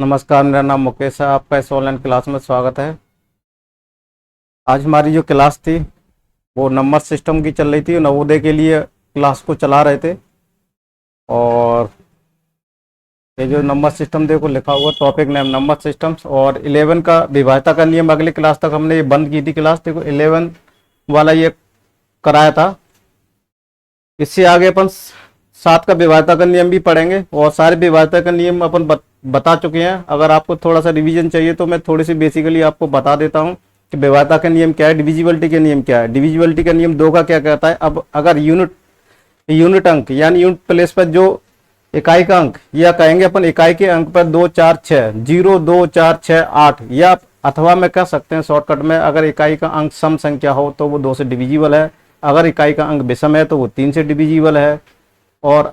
नमस्कार, मेरा नाम मुकेश है। आपका इस ऑनलाइन क्लास में स्वागत है। आज हमारी जो क्लास थी वो नंबर सिस्टम की चल रही थी। नवोदय के लिए क्लास को चला रहे थे और ये जो नंबर सिस्टम देखो लिखा हुआ टॉपिक नेम नंबर सिस्टम्स और 11 का विभाज्यता का नियम। अगली क्लास तक हमने ये बंद की थी क्लास। देखो 11 वाला ये कराया था। इससे आगे अपन 7 का विभाज्यता का नियम भी पढ़ेंगे और सारे विभाज्यता का नियम अपन बता चुके हैं। अगर आपको थोड़ा सा रिवीजन चाहिए तो मैं थोड़ी सी बेसिकली आपको बता देता हूं कि विभाज्यता का नियम क्या है, डिविजिबिलिटी का नियम क्या है। डिविजिबिलिटी का नियम 2 का क्या कहता है। अब अगर यूनिट अंक यानी यूनिट प्लेस पर जो इकाई का अंक या कहेंगे अपन इकाई के अंक पर 2 4 6 0 2 4 6 8 या अथवा में कह सकते हैं शॉर्टकट में, अगर इकाई का अंक सम संख्या हो तो वो 2 से डिविजिबल है। अगर इकाई का अंक विषम है तो वो 3 से डिविजिबल है। और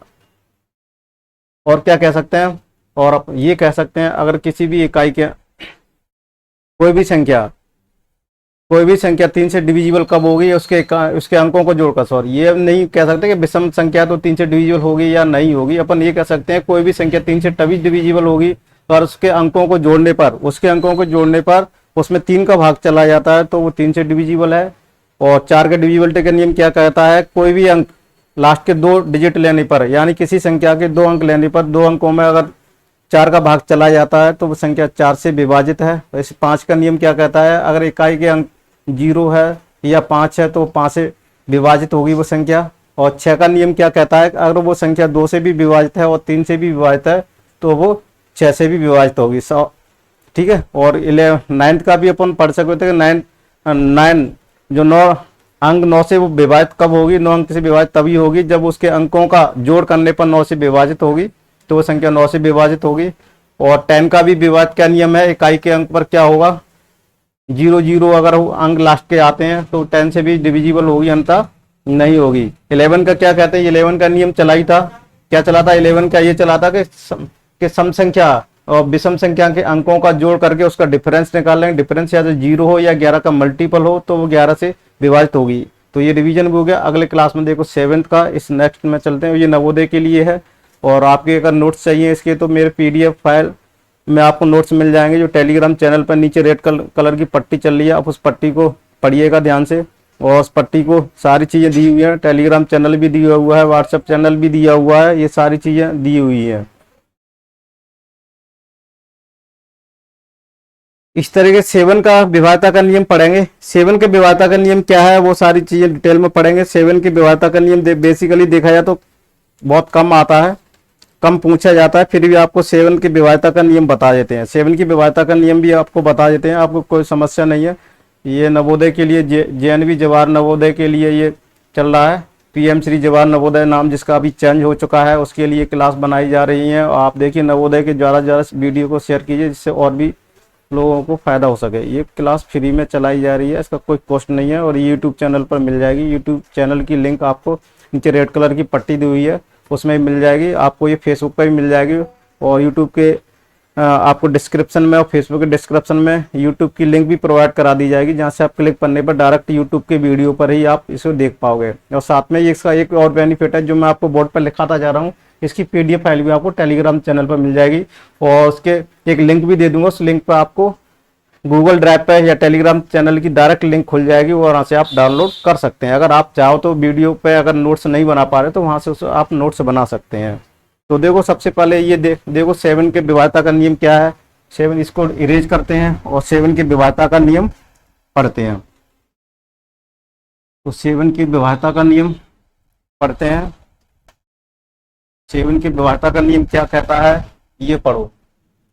क्या कह सकते हैं, और आप ये कह सकते हैं अगर किसी भी इकाई के कोई भी संख्या 3 से डिविजिबल कब होगी, उसके अंकों को जोड़कर। सॉरी, ये नहीं कह सकते कि विषम संख्या तो 3 से डिविजिबल होगी या नहीं होगी। अपन ये कह सकते हैं कोई भी संख्या 3 से तभी डिविजिबल होगी और उसके अंकों को जोड़ने पर उसमें 3 का भाग चला जाता है तो वो 3 से डिविजिबल है। और 4 के डिविजिबिलिटी का नियम क्या कहता है, कोई भी अंक लास्ट के 2 डिजिट लेने पर यानी किसी संख्या के 2 अंक लेने पर 2 अंकों में अगर 4 का भाग चला जाता है तो वो संख्या 4 से विभाजित है। वैसे 5 का नियम क्या कहता है, अगर इकाई के अंक 0 है या 5 है तो 5 से विभाजित होगी वो संख्या। और 6 का नियम क्या कहता है, अगर वो संख्या 2 से भी विभाजित है और 3 से भी विभाजित है तो वो 6 से भी विभाजित होगी। ठीक है। और 9th का भी अपन पढ़ सकते हैं। 9 जो 9 अंक 9 से वो विभाजित कब होगी, 9 अंक से विभाजित तभी होगी जब उसके अंकों का जोड़ करने पर 9 से विभाजित होगी तो वो संख्या 9 से विभाजित होगी। और 10 का भी विभाजित क्या नियम है, इकाई के अंक पर क्या होगा 0 0 अगर अंक लास्ट के आते हैं तो 10 से भी डिविजिबल होगी, अंतर नहीं होगी। 11 का क्या कहते हैं, 11 का नियम चला ही था। क्या चला था 11 का, ये चला था कि सम संख्या और विषम संख्या के अंकों का जोड़ करके उसका डिफरेंस निकाल लेंगे। डिफरेंस या तो 0 हो या 11 का मल्टीपल हो तो वो 11 से विभाजित होगी। तो ये रिवीजन भी हो गया। अगले क्लास में देखो 7th का, इस नेक्स्ट में चलते हैं। ये नवोदय के लिए है और आपके अगर नोट्स चाहिए इसके तो मेरे PDF फाइल में आपको नोट्स मिल जाएंगे जो टेलीग्राम चैनल पर नीचे रेड कलर की पट्टी चल रही है। आप उस पट्टी को पढ़िएगा ध्यान से और उस पट्टी को सारी चीज़ें दी हुई हैं। टेलीग्राम चैनल भी दिया हुआ है, व्हाट्सएप चैनल भी दिया हुआ है, ये सारी चीज़ें दी हुई हैं। इस तरीके 7 का विभाज्यता का नियम पढ़ेंगे। 7 के विभाज्यता का नियम क्या है वो सारी चीजें डिटेल में पढ़ेंगे। 7 के विभाज्यता का नियम बेसिकली देखा जाए तो बहुत कम आता है, कम पूछा जाता है, फिर भी आपको 7 की विभाज्यता का नियम बता देते हैं। 7 की विभाज्यता का नियम भी आपको बता देते हैं, आपको कोई समस्या नहीं है। ये नवोदय के लिए JNV जवाहर नवोदय के लिए ये चल रहा है। PM श्री जवाहर नवोदय नाम जिसका अभी चेंज हो चुका है उसके लिए क्लास बनाई जा रही है। और आप देखिए नवोदय के ज़्यादा से ज़्यादा वीडियो को शेयर कीजिए जिससे और भी लोगों को फायदा हो सके। ये क्लास फ्री में चलाई जा रही है, इसका कोई कॉस्ट नहीं है और यूट्यूब चैनल पर मिल जाएगी। यूट्यूब चैनल की लिंक आपको नीचे रेड कलर की पट्टी दी हुई है उसमें मिल जाएगी। आपको ये फेसबुक पर भी मिल जाएगी और यूट्यूब के आपको डिस्क्रिप्शन में और फेसबुक के डिस्क्रिप्शन में यूट्यूब की लिंक भी प्रोवाइड करा दी जाएगी जहाँ से आप क्लिक करने पर डायरेक्ट यूट्यूब के वीडियो पर ही आप इसे देख पाओगे। और साथ में इसका एक और बेनिफिट है जो मैं आपको बोर्ड पर लिखाता जा रहा हूँ, इसकी PDF फाइल भी आपको टेलीग्राम चैनल पर मिल जाएगी और उसके एक लिंक भी दे दूंगा। उस लिंक पर आपको गूगल ड्राइव पर या टेलीग्राम चैनल की डायरेक्ट लिंक खुल जाएगी और वहाँ से आप डाउनलोड कर सकते हैं। अगर आप चाहो तो वीडियो पे अगर नोट्स नहीं बना पा रहे तो वहाँ से आप नोट्स बना सकते हैं। तो देखो सबसे पहले ये देखो 7 के विभाज्यता का नियम क्या है। 7 इसको इरेज करते हैं और 7 के विभाज्यता का नियम पढ़ते हैं। तो 7 की विभाज्यता का नियम पढ़ते हैं। 7 की विभाज्यता का नियम क्या कहता है ये पढ़ो।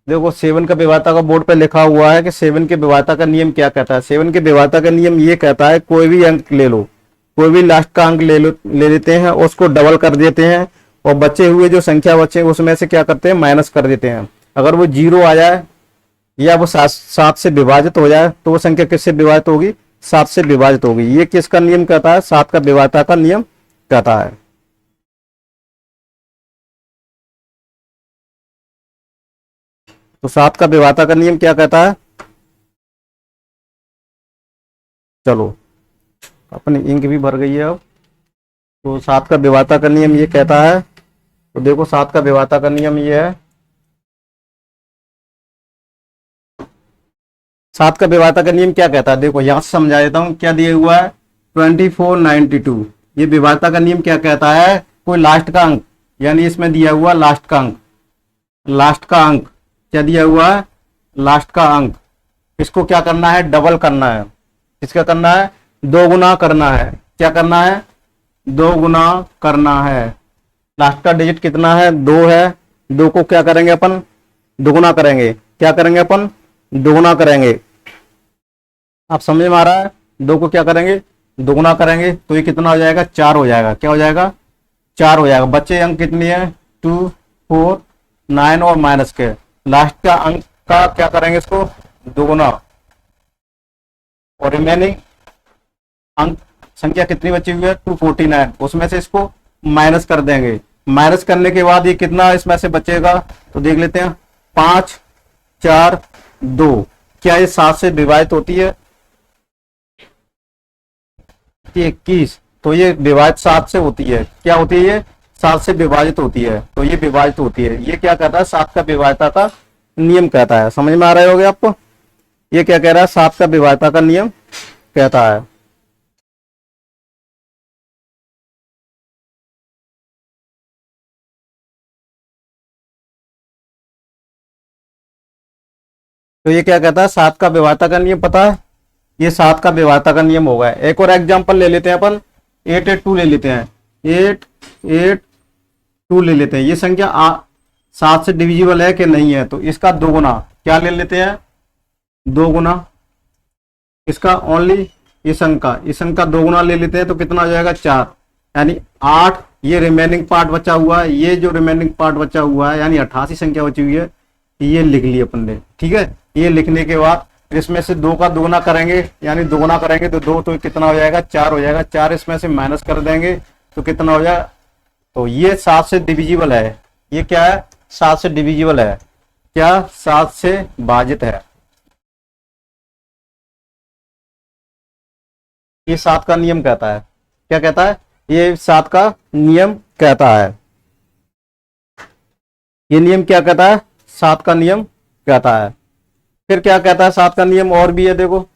देखो 7 का विभाज्यता का बोर्ड पे लिखा हुआ है कि 7 के विभाज्यता का नियम क्या कहता है। 7 के विभाज्यता का नियम ये कहता है कोई भी अंक ले लो, कोई भी लास्ट का अंक ले लेते हैं, उसको डबल कर देते हैं और बचे हुए जो संख्या बचे उसमें से क्या करते हैं माइनस कर देते हैं। अगर वो 0 आ जाए या वो 7 से विभाजित हो जाए तो वो संख्या किससे विभाजित होगी, 7 से विभाजित होगी। ये किसका नियम कहता है, 7 का विभाज्यता का नियम कहता है। तो 7 का विभाज्यता का नियम क्या कहता है, चलो अपनी इंक भी भर गई है अब। तो 7 का विभाज्यता का नियम ये कहता है, तो देखो 7 का विभाज्यता का नियम ये है सात का विभाज्यता का नियम क्या कहता है, देखो यहां से समझा देता हूं। क्या दिया हुआ है 2492, ये विभाज्यता का नियम क्या कहता है, कोई लास्ट का अंक, यानी इसमें दिया हुआ लास्ट का अंक, लास्ट का अंक क्या दिया हुआ है, लास्ट का अंक, इसको क्या करना है, डबल करना है। इसका करना है, दो गुना करना है। क्या करना है, दो गुना करना है। लास्ट का डिजिट कितना है, 2 है। 2 को क्या करेंगे अपन, दोगुना करेंगे। क्या करेंगे अपन, दोगुना करेंगे। आप समझ में आ रहा है, 2 को क्या करेंगे, दोगुना करेंगे, तो ये कितना हो जाएगा, 4 हो जाएगा। क्या हो जाएगा, 4 हो जाएगा। बच्चे अंक कितनी है, 2, 4, 9 और माइनस के लास्ट का अंक का क्या करेंगे, इसको दोगुना, और रिमेनिंग अंक संख्या कितनी बची हुई है, 249, उसमें से इसको माइनस कर देंगे। माइनस करने के बाद ये कितना इसमें से बचेगा, तो देख लेते हैं, 5, 4, 2। क्या ये 7 से विभाजित होती है, 21, तो ये विभाजित 7 से होती है। क्या होती है, ये 7 से विभाजित होती है, तो ये विभाजित होती है। ये क्या कहता है, 7 का विभाज्यता का नियम कहता है। समझ में आ रहे होगे आपको, ये क्या कह रहा है, 7 का विभाज्यता का नियम कहता है। तो ये क्या कहता है, 7 का विभाज्यता का नियम पता है, ये 7 का विभाज्यता का नियम होगा। एक और एग्जांपल ले लेते हैं अपन, 882 ले लेते हैं, 882 ले लेते हैं। ये संख्या 7 से डिविजिबल है कि नहीं है, तो इसका दोगुना क्या ले लेते हैं, दोगुना इसका ओनली इस अंक का दोगुना ले लेते हैं, तो कितना हो जाएगा, 4, यानी 8। ये रिमेनिंग पार्ट बचा हुआ है, ये जो रिमेनिंग पार्ट बचा हुआ है, यानी 88 संख्या बची हुई है, ये लिख ली अपन ने। ठीक है, ये लिखने के बाद इसमें से 2 का दोगुना करेंगे, यानी दोगुना करेंगे तो 2, तो कितना हो जाएगा, 4 हो जाएगा। 4 इसमें से माइनस कर देंगे तो कितना हो जाएगा, तो ये 7 से डिविजिबल है। ये क्या है, 7 से डिविजिबल है। क्या, 7 से भाजित है। ये 7 का नियम कहता है। क्या कहता है, ये 7 का नियम कहता है। ये नियम क्या कहता है, 7 का नियम कहता है। फिर क्या कहता है, 7 का नियम और भी है, देखो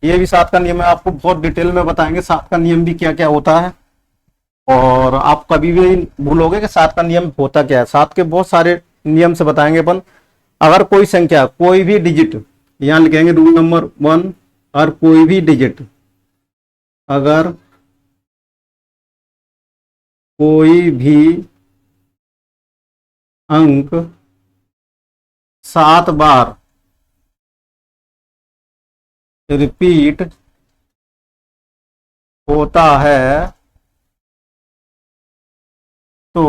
ये भी 7 का नियम है। आपको बहुत डिटेल में बताएंगे 7 का नियम भी क्या क्या होता है, और आप कभी भी भूलोगे कि 7 का नियम होता क्या है। 7 के बहुत सारे नियम से बताएंगे अपन। अगर कोई संख्या, कोई भी डिजिट, यहां लिखेंगे रूल नंबर 1, और कोई भी डिजिट, अगर कोई भी अंक 7 बार रिपीट होता है, तो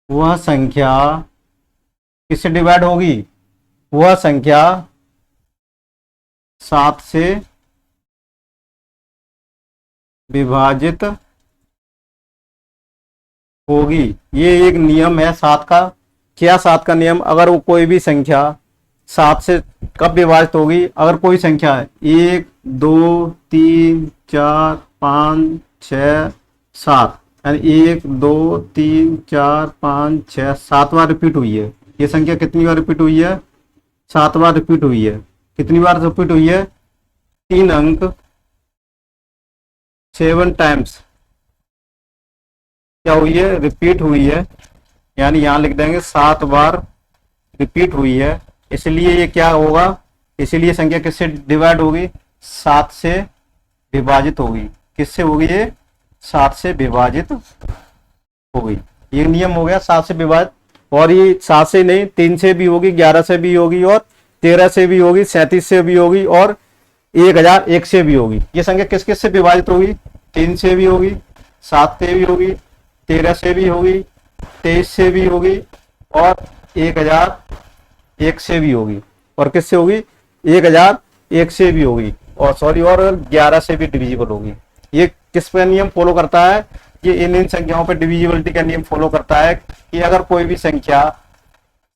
वह संख्या किससे डिवाइड होगी, वह संख्या 7 से विभाजित होगी। ये एक नियम है 7 का। क्या 7 का नियम, अगर वो कोई भी संख्या 7 से कब विभाजित होगी, अगर कोई संख्या 1, 2, 3, 4, 5, 6, 7, यानी 1, 2, 3, 4, 5, 6, 7 बार रिपीट हुई है। ये संख्या कितनी बार रिपीट हुई है, 7 बार रिपीट हुई है। कितनी बार रिपीट हुई है, 3 अंक 7 टाइम्स क्या हुई है, रिपीट हुई है। यानी यहां लिख देंगे 7 बार रिपीट हुई है, इसलिए ये क्या होगा, इसलिए संख्या किससे डिवाइड होगी, 7 से विभाजित होगी। किससे होगी, ये 7 से विभाजित होगी। ये नियम हो गया 7 से विभाजित। और ये 7 से नहीं, 3 से भी होगी, 11 से भी होगी, और 13 से भी होगी, 37 से भी होगी, और 1001 से भी होगी। ये संख्या किस किस से विभाजित होगी, 3 से भी होगी, 7 से भी होगी, 13 से भी होगी, 23 से भी होगी, और 1001 से भी होगी। और किससे होगी, 1001 से भी होगी, और सॉरी, और 11 से भी डिविजिबल होगी। ये किस पे नियम फॉलो करता है, ये इन संख्याओं पे डिविजिबिलिटी का नियम फॉलो करता है कि अगर कोई भी संख्या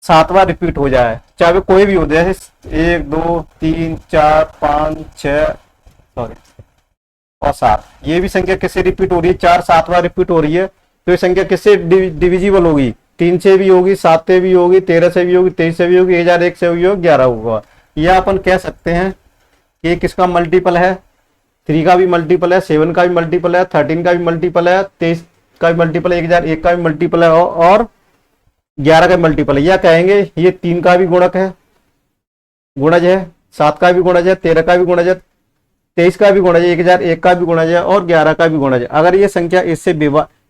7 बार रिपीट हो जाए, चाहे वो कोई भी हो, जैसे 1, 2, 3, 4, 5, 6 सॉरी और 7, ये भी संख्या किससे रिपीट हो रही है, 4, 7 बार रिपीट हो रही है, तो ये संख्या किससे डिविजिबल होगी, 3 से भी होगी, 7 से भी होगी, 13 से भी होगी, 23 से भी होगी, 1001 से भी होगी, 11 होगा। या अपन कह सकते हैं कि किसका मल्टीपल है, 3 का भी मल्टीपल है, 7 का भी मल्टीपल है, 13 का भी मल्टीपल है, 23 का भी मल्टीपल है, 1001 का भी मल्टीपल है और 11 का भी मल्टीपल है। या कहेंगे ये 3 का भी गुणक है, गुणज है, 7 का भी गुणज है, 13 का भी गुणज है, 23 का भी गुणज है, 1001 का भी गुणज है और 11 का भी गुणज है। अगर ये संख्या इससे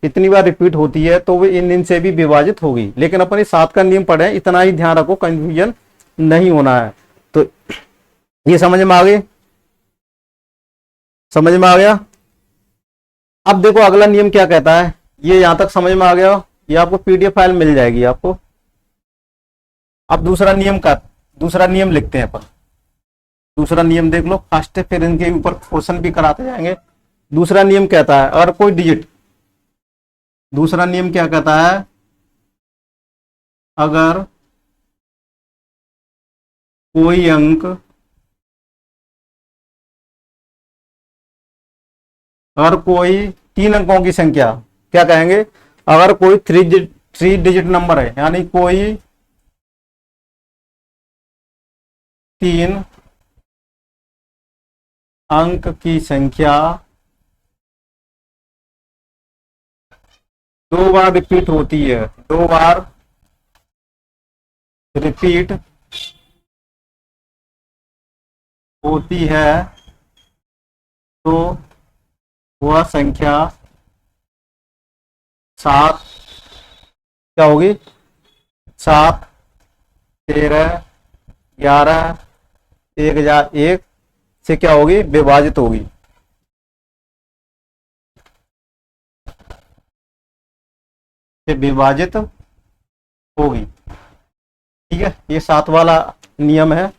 इतनी बार रिपीट होती है तो वो इन से भी विभाजित होगी। लेकिन अपन ये 7 का नियम पढ़े, इतना ही ध्यान रखो, कंफ्यूजन नहीं होना है। तो ये समझ में आ गई, समझ में आ गया। अब देखो अगला नियम क्या कहता है, ये यहां तक समझ में आ गया, ये आपको पीडीएफ फाइल मिल जाएगी आपको। अब दूसरा नियम लिखते हैं अपन। दूसरा नियम देख लो, फर्स्ट है, फिर इनके ऊपर क्वेश्चन भी कराते जाएंगे। दूसरा नियम कहता है अगर कोई डिजिट, दूसरा नियम क्या कहता है, अगर कोई अंक, अगर कोई 3 अंकों की संख्या, क्या कहेंगे, अगर कोई थ्री डिजिट नंबर है, यानी कोई 3 अंक की संख्या 2 बार रिपीट होती है, 2 बार रिपीट होती है, तो वह संख्या 7 क्या होगी, 7, 13, 11, 1001 से क्या होगी, विभाजित होगी। से विभाजित होगी, ठीक है। ये 7 वाला नियम है,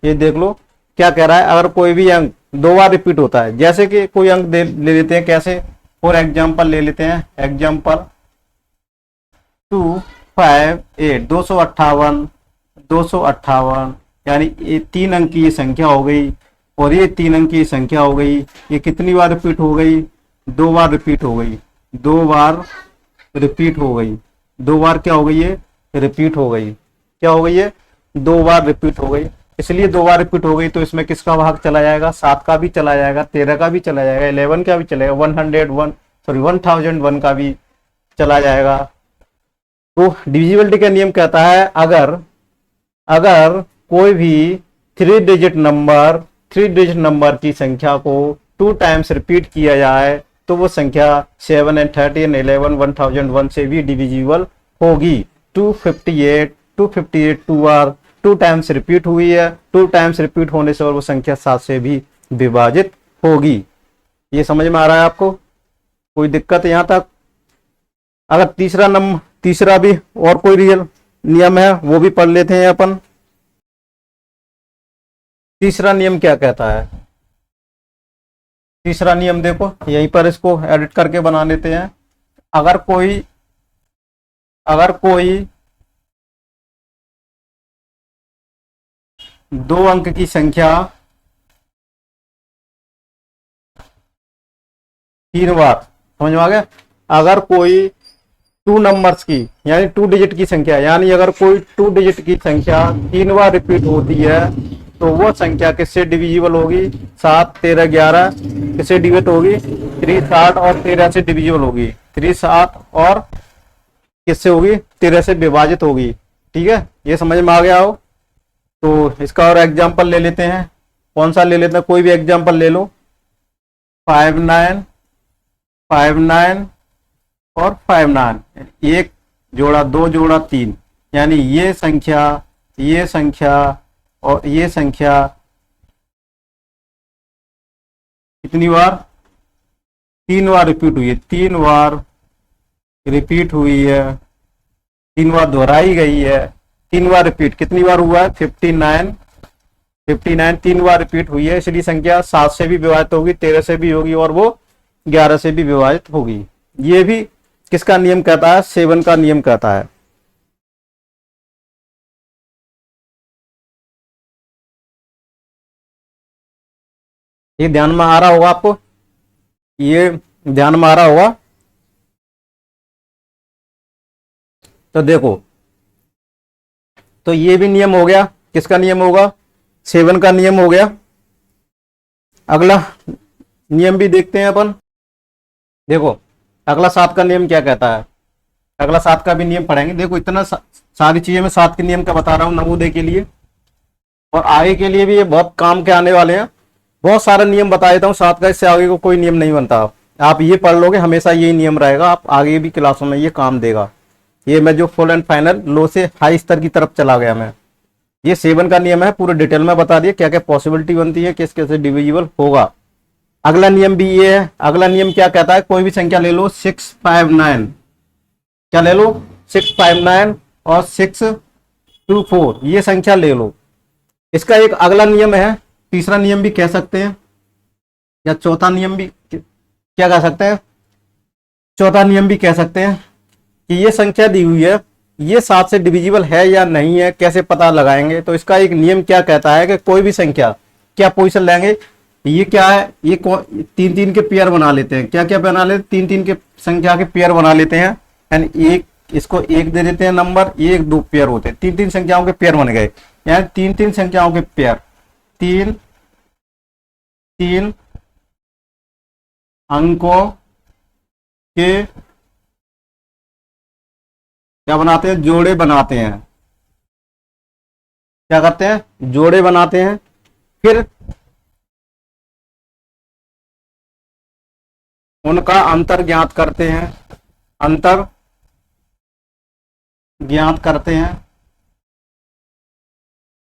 ये देख लो क्या कह रहा है। अगर कोई भी अंक 2 बार रिपीट होता है, जैसे कि कोई अंक ले लेते हैं, कैसे, फॉर एग्जाम्पल ले लेते हैं, एग्जाम्पल 258, 258, 258, यानी ये 3 अंक की ये संख्या हो गई और ये 3 अंक की संख्या हो गई। ये कितनी बार रिपीट हो गई, 2 बार रिपीट हो गई, 2 बार रिपीट हो गई, 2 बार क्या हो गई, ये रिपीट हो गई, क्या हो गई, ये 2 बार रिपीट हो गई। इसलिए 2 बार रिपीट हो गई तो इसमें किसका भाग चला जाएगा, 7 का भी चला जाएगा, 13 का भी चला जाएगा, 11 का भी चलेगा, 1001 का भी चला जाएगा। तो डिविजिबिलिटी का नियम कहता है अगर कोई भी 3 डिजिट नंबर की संख्या को 2 टाइम्स रिपीट किया जाए तो वो संख्या 7 and 13, 11, 1001 से भी डिविजिबल होगी। 258 2 टाइम्स रिपीट हुई है, 2 टाइम्स रिपीट होने से और वो संख्या 7 से भी विभाजित होगी। ये समझ में आ रहा है आपको, कोई दिक्कत यहां तक। अगर तीसरा भी और कोई रियल नियम है वो भी पढ़ लेते हैं अपन। तीसरा नियम क्या कहता है, तीसरा नियम देखो, यहीं पर इसको एडिट करके बना लेते हैं। अगर कोई 2 अंक की संख्या 3 बार, समझ में आ गया। अगर कोई 2 नंबर्स की, यानी 2 डिजिट की संख्या, यानी अगर कोई 2 डिजिट की संख्या 3 बार रिपीट होती है तो वो संख्या किससे डिविजिबल होगी, 7, 13, 11 किससे डिविजिट होगी, 3, 7 और 13 से डिविजिबल होगी, 3, 7 और किससे होगी, 13 से विभाजित होगी। ठीक है, ये समझ में आ गया हो। तो इसका और एग्जाम्पल ले लेते हैं, कौन सा ले लेते हैं, कोई भी एग्जाम्पल ले लो। 59, 59 और 59, 1 जोड़ा 2 जोड़ा 3, यानी ये संख्या और ये संख्या कितनी बार, 3 बार रिपीट हुई है, 3 बार रिपीट हुई है, 3 बार दोहराई गई है, 3 बार रिपीट, कितनी बार हुआ है, 59, 3 बार रिपीट हुई है, इसलिए संख्या 7 से भी विभाजित होगी, 13 से भी होगी और वो 11 से भी विभाजित होगी। ये भी किसका नियम कहता है, 7 का नियम कहता है। ये ध्यान में आ रहा होगा आपको, ये ध्यान में आ रहा होगा। तो देखो, तो ये भी नियम हो गया, किसका नियम होगा, 7 का नियम हो गया। अगला नियम भी देखते हैं अपन। देखो अगला 7 का नियम क्या कहता है, अगला 7 का भी नियम पढ़ेंगे। देखो इतना सारी चीजें मैं 7 के नियम का बता रहा हूँ नवोदय के लिए, और आगे के लिए भी ये बहुत काम के आने वाले हैं। बहुत सारे नियम बता देता हूँ 7 का, इससे आगे को कोई नियम नहीं बनता। आप ये पढ़ लोगे हमेशा यही नियम रहेगा, आप आगे भी क्लासों में ये काम देगा। ये मैं जो फुल एंड फाइनल लो से हाई स्तर की तरफ चला गया मैं। ये 7 का नियम है, पूरे डिटेल में बता दिया क्या क्या पॉसिबिलिटी बनती है, किस कैसे डिविजिबल होगा। अगला नियम भी ये है। अगला नियम क्या कहता है, कोई भी संख्या ले लो 659, क्या ले लो 659 और 624, ये संख्या ले लो। इसका एक अगला नियम है, तीसरा नियम भी कह सकते हैं, या चौथा नियम भी क्या कह सकते हैं, चौथा नियम भी कह सकते हैं कि ये संख्या दी हुई है, ये 7 से डिविजिबल है या नहीं है, कैसे पता लगाएंगे। तो इसका एक नियम क्या कहता है कि कोई भी संख्या क्या पोजीशन लेंगे, ये क्या है, ये 3-3 के पेयर बना लेते हैं। क्या क्या बना लेते हैं, 3-3 के संख्या के पेयर बना लेते हैं। एंड एक इसको 1 दे देते हैं नंबर, ये 1 2 पेयर होते हैं, 3-3 संख्याओं के पेयर बन गए। यानी 3-3 संख्याओं के पेयर, 3 अंकों के क्या बनाते हैं, जोड़े बनाते हैं। क्या करते हैं, जोड़े बनाते हैं। फिर उनका अंतर ज्ञात करते हैं, अंतर ज्ञात करते हैं,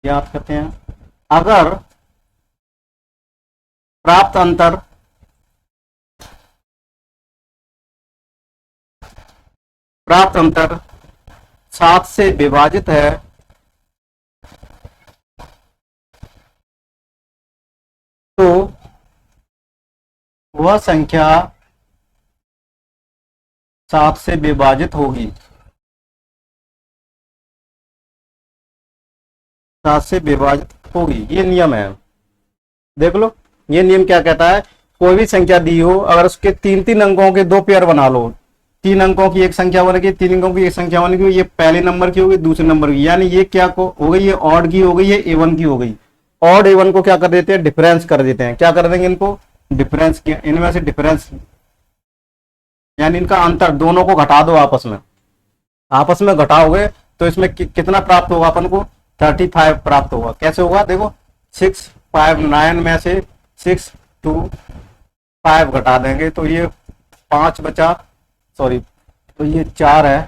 ज्ञात करते हैं। अगर प्राप्त अंतर प्राप्त अंतर 7 से विभाजित है तो वह संख्या 7 से विभाजित होगी, 7 से विभाजित होगी। ये नियम है, देख लो। ये नियम क्या कहता है, कोई भी संख्या दी हो, अगर उसके 3-3 अंकों के 2 पेयर बना लो, 3 अंकों की एक संख्या बनेगी, 3 अंकों की एक संख्या बनेगी, ये पहले नंबर की होगी, दूसरे नंबर की, यानी ये क्या को हो गई, ये ऑड की हो गई, ये इवन की हो गई। ऑड इवन को क्या कर देते हैं, डिफरेंस कर देते हैं। क्या कर देंगे इनको, डिफरेंस, इनमें से डिफरेंस यानी इनका अंतर, दोनों को घटा दो आपस में, आपस में घटाओगे तो इसमें कितना प्राप्त होगा अपन को, 35 प्राप्त होगा। कैसे होगा, देखो 659 में से 625 घटा देंगे तो ये 5 बचा, सॉरी तो ये 4 है,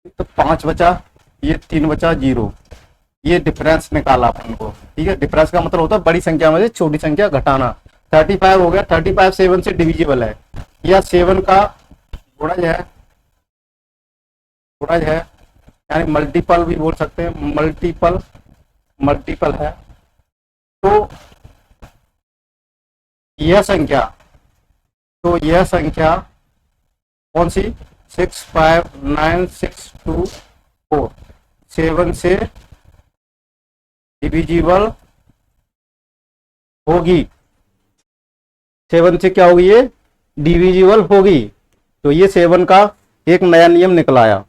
तो 5 बचा, ये 3 बचा 0। ये डिफरेंस निकाला अपन को, ठीक है। डिफरेंस का मतलब होता है बड़ी संख्या में से छोटी संख्या घटाना। 35 हो गया, 35 7 से डिविजिबल है, या 7 का गुणज है, गुणज है, यानी मल्टीपल भी बोल सकते हैं, मल्टीपल है। तो यह संख्या कौन सी, 659,624 7 से डिविजिबल होगी, 7 से क्या होगी, ये डिविजिबल होगी। तो ये 7 का एक नया नियम निकल आया।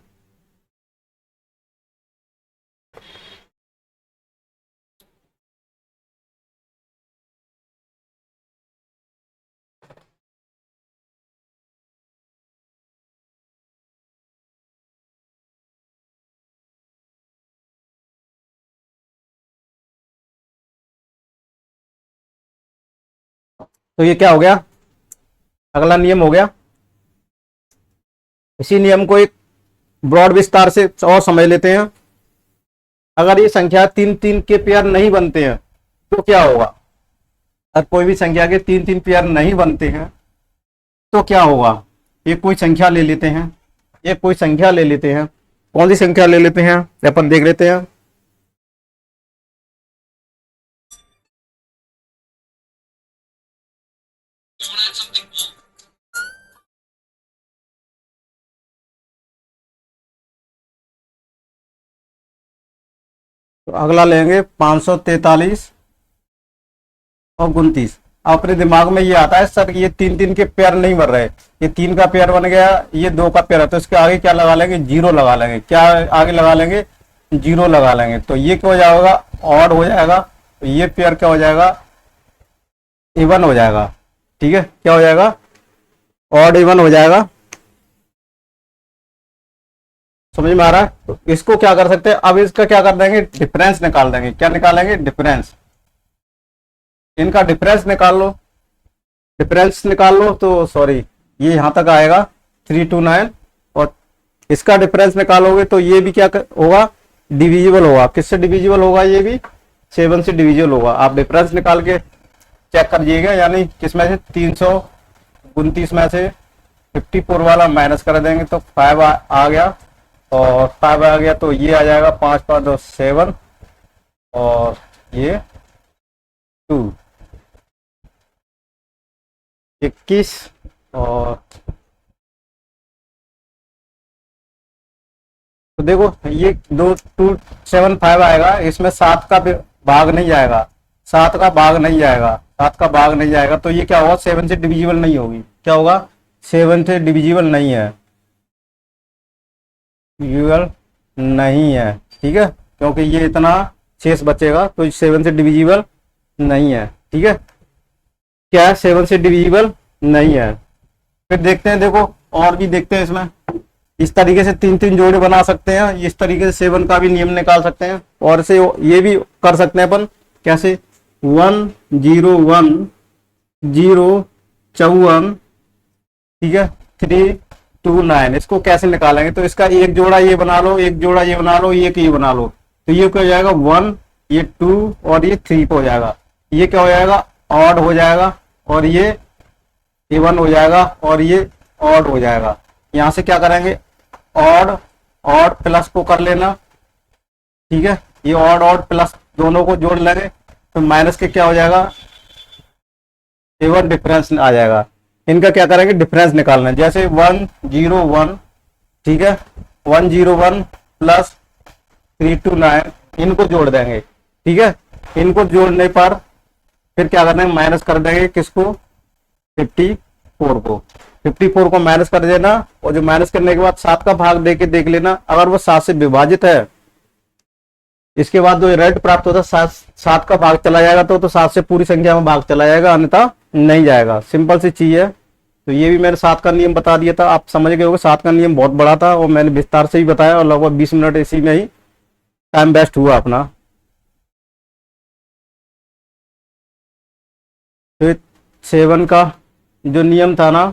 तो ये क्या हो गया, अगला नियम हो गया। इसी नियम को एक ब्रॉड विस्तार से और समझ लेते हैं। अगर ये संख्या 3-3 के पेयर नहीं बनते हैं तो क्या होगा, अगर कोई भी संख्या के 3-3 पेयर नहीं बनते हैं तो क्या होगा। एक कोई संख्या ले लेते हैं, एक कोई संख्या ले लेते हैं, कौन सी संख्या ले लेते हैं अपन देख लेते हैं। तो अगला लेंगे 543 और 29। अपने दिमाग में ये आता है सर ये 3-3 के पेयर नहीं बन रहे, ये 3 का पेयर बन गया, ये 2 का पेयर है, तो इसके आगे क्या लगा लेंगे, 0 लगा लेंगे। क्या आगे लगा लेंगे, 0 लगा लेंगे। तो ये क्या हो जाएगा, ऑड हो जाएगा तो ये पेयर क्या हो जाएगा, इवन हो जाएगा। ठीक है, क्या हो जाएगा, ऑड इवन हो जाएगा। समझ में आ रहा है? तो इसको क्या कर सकते हैं, अब इसका क्या कर देंगे, डिफरेंस निकाल देंगे। क्या निकालेंगे, डिफरेंस। इनका डिफरेंस निकाल लो, डिफरेंस निकाल लो तो सॉरी ये यहां तक आएगा 329, और इसका डिफरेंस निकालोगे तो ये भी क्या होगा, डिविजिबल होगा। किससे डिविजिबल होगा, ये भी 7 से डिविजिबल होगा। आप डिफरेंस निकाल के चेक करिएगा, यानी किसमें से 329 में से 54 वाला माइनस कर देंगे तो 5 आ गया, और 5 आ गया तो ये आ जाएगा 5 5 2 7, और ये 2 21, और तो देखो ये 2 2 7 5 आएगा, इसमें 7 का भाग नहीं जाएगा, 7 का भाग नहीं जाएगा, 7 का भाग नहीं जाएगा, तो ये क्या होगा, 7 से डिविजिबल नहीं होगी। क्या होगा, 7 से डिविजिबल नहीं है, डिविजिबल नहीं है। ठीक है, क्योंकि ये इतना शेष बचेगा तो 7 से डिविजिबल नहीं है। ठीक है, क्या है, 7 से डिविजिबल नहीं है। फिर देखते हैं, देखो और भी देखते हैं इसमें। इस तरीके से 3 जोड़े बना सकते हैं, इस तरीके से 7 का भी नियम निकाल सकते हैं, और से ये भी कर सकते हैं अपन। कैसे, 1 0 1 0 54, ठीक है, 3 2 9, इसको कैसे निकालेंगे, तो इसका एक जोड़ा ये बना लो, एक जोड़ा ये बना लो, एक ये बना लो, तो ये क्या हो जाएगा 1, ये 2 और ये 3 हो जाएगा। ये क्या हो जाएगा, ऑड हो जाएगा, और ये इवन हो जाएगा, और ये ऑड हो जाएगा। यहां से क्या करेंगे, ऑड ऑड प्लस को कर लेना। ठीक है, ये ऑड ऑड प्लस दोनों को जोड़ लेंगे तो माइनस के क्या हो जाएगा, इवन डिफरेंस आ जाएगा। इनका क्या करेंगे, डिफरेंस निकालना है। जैसे 1 0 1, ठीक है, 1 0 1 प्लस 3 2 9, इनको जोड़ देंगे। ठीक है, इनको जोड़ने पर फिर क्या करना है, माइनस कर देंगे किसको, 54 को। 54 को माइनस कर देना, और जो माइनस करने के बाद 7 का भाग दे के देख लेना, अगर वो 7 से विभाजित है, इसके बाद जो रिजल्ट प्राप्त होता है 7 का भाग चला जाएगा तो 7 से पूरी संख्या में भाग चला जाएगा, अन्यथा नहीं जाएगा। सिंपल सी चीज है। तो ये भी मैंने 7 का नियम बता दिया था, आप समझ गए होंगे। 7 का नियम बहुत बड़ा था और मैंने विस्तार से ही बताया, और लगभग 20 मिनट इसी में ही टाइम वेस्ट हुआ अपना। तो 7 का जो नियम था ना,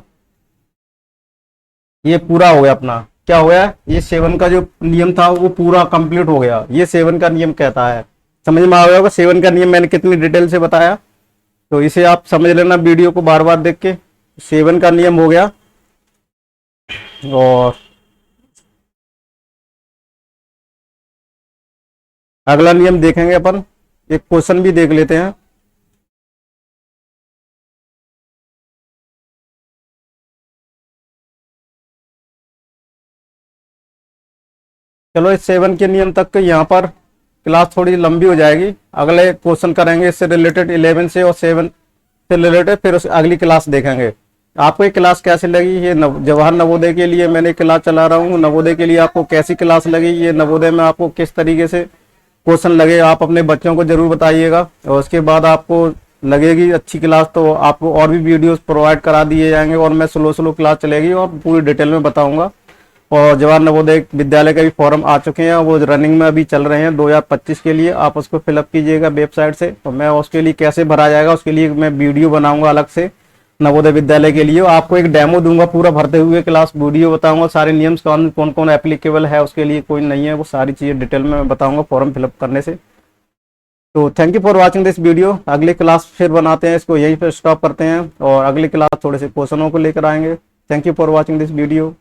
ये पूरा हो गया अपना। क्या हो गया, ये 7 का जो नियम था वो पूरा कंप्लीट हो गया। ये 7 का नियम कहता है, समझ में आ गया होगा। 7 का नियम मैंने कितनी डिटेल से बताया, तो इसे आप समझ लेना वीडियो को बार बार देख के। 7 का नियम हो गया। और अगला नियम देखेंगे अपन, एक क्वेश्चन भी देख लेते हैं। चलो इस 7 के नियम तक के यहाँ पर क्लास थोड़ी लंबी हो जाएगी। अगले क्वेश्चन करेंगे इससे रिलेटेड 11 से और 7 से रिलेटेड, फिर उस अगली क्लास देखेंगे। आपको ये क्लास कैसी लगी, ये जवाहर नवोदय के लिए मैंने क्लास चला रहा हूँ। नवोदय के लिए आपको कैसी क्लास लगी, ये नवोदय में आपको किस तरीके से क्वेश्चन लगे, आप अपने बच्चों को जरूर बताइएगा। और उसके बाद आपको लगेगी अच्छी क्लास तो आपको और भी वीडियोस प्रोवाइड करा दिए जाएंगे, और मैं स्लो स्लो क्लास चलेगी और पूरी डिटेल में बताऊंगा। और जवाहर नवोदय विद्यालय का भी फॉर्म आ चुके हैं, वो रनिंग में अभी चल रहे हैं 2025 के लिए। आप उसको फिलअप कीजिएगा वेबसाइट से। तो मैं उसके लिए कैसे भरा जाएगा उसके लिए मैं वीडियो बनाऊंगा अलग से नवोदय विद्यालय के लिए। आपको एक डेमो दूंगा पूरा भरते हुए क्लास, वीडियो बताऊंगा सारे नियम कौन कौन एप्लीकेबल है उसके लिए, कोई नहीं है, वो सारी चीजें डिटेल में मैं बताऊंगा फॉर्म फिलअप करने से। तो thank you for watching this video. अगली क्लास फिर बनाते हैं, इसको यहीं पर स्टॉप करते हैं, और अगली क्लास थोड़े से क्वेश्चनों को लेकर आएंगे। Thank you for watching this video.